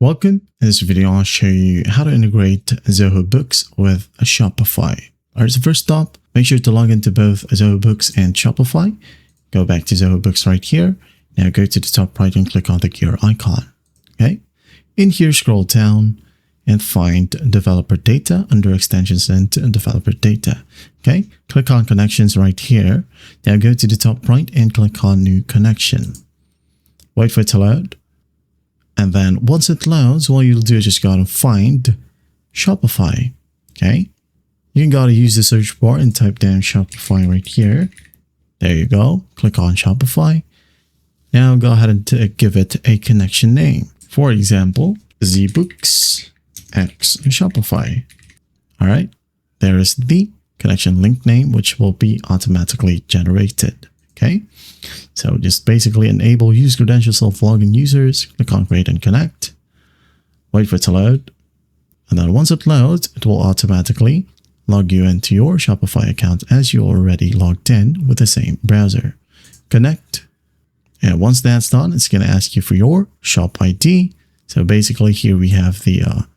Welcome. In this video, I'll show you how to integrate Zoho Books with Shopify. Alright, so first up, make sure to log into both Zoho Books and Shopify. Go back to Zoho Books right here. Now go to the top right and click on the gear icon. Okay. In here, scroll down and find developer data under extensions and developer data. Okay. Click on connections right here. Now go to the top right and click on new connection. Wait for it to load. And then once it loads, what you'll do is just go and find Shopify. Okay. You can go to use the search bar and type down Shopify right here. There you go. Click on Shopify. Now go ahead and give it a connection name. For example, ZBooks X Shopify. All right. There is the connection link name, which will be automatically generated. Okay. So just basically enable use credentials of login users. Click on create and connect. Wait for it to load. And then once it loads, it will automatically log you into your Shopify account as you already logged in with the same browser. Connect. And once that's done, it's going to ask you for your shop ID. So basically here we have the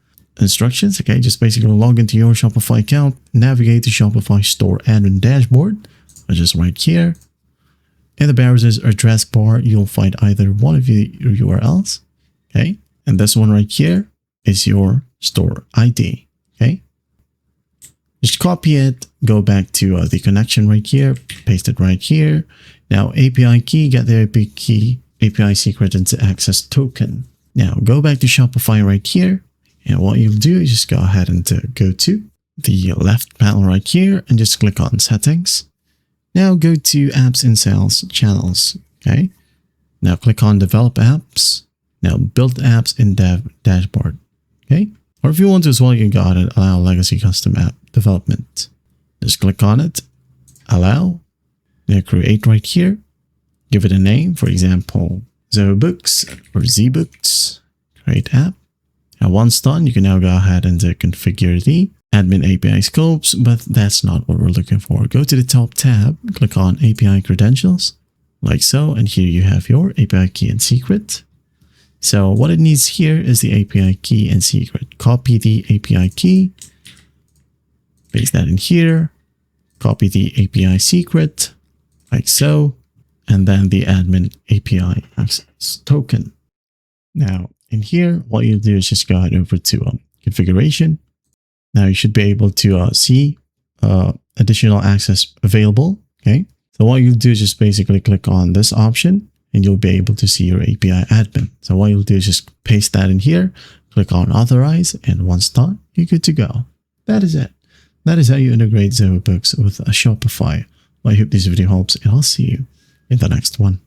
instructions. Okay, just basically log into your Shopify account, navigate to Shopify store admin dashboard, which is right here. In the browser's address bar, you'll find either one of your URLs. Okay, and this one right here is your store ID. Okay, just copy it, go back to the connection right here, paste it right here. Now API key, get the API key, API secret into access token. Now go back to Shopify right here. And what you'll do is just go ahead and go to the left panel right here and just click on settings. Now go to apps and sales channels. Okay. Now click on develop apps. Now build apps in dev dashboard. Okay. Or if you want to as well, you can go ahead and allow legacy custom app development. Just click on it. Allow. Now create right here. Give it a name. For example, Zoho Books or ZBooks. Create app. And once done, you can now go ahead and configure the admin API scopes, but that's not what we're looking for. Go to the top tab, click on API credentials, like so, and here you have your API key and secret. So what it needs here is the API key and secret. Copy the API key, paste that in here, copy the API secret, like so, and then the admin API access token. Now, in here, what you'll do is just go ahead over to configuration. Now you should be able to see additional access available. Okay. So what you'll do is just basically click on this option and you'll be able to see your API admin. So what you'll do is just paste that in here, click on authorize, and once done, you're good to go. That is it. That is how you integrate Zoho Books with a Shopify. Well, I hope this video helps and I'll see you in the next one.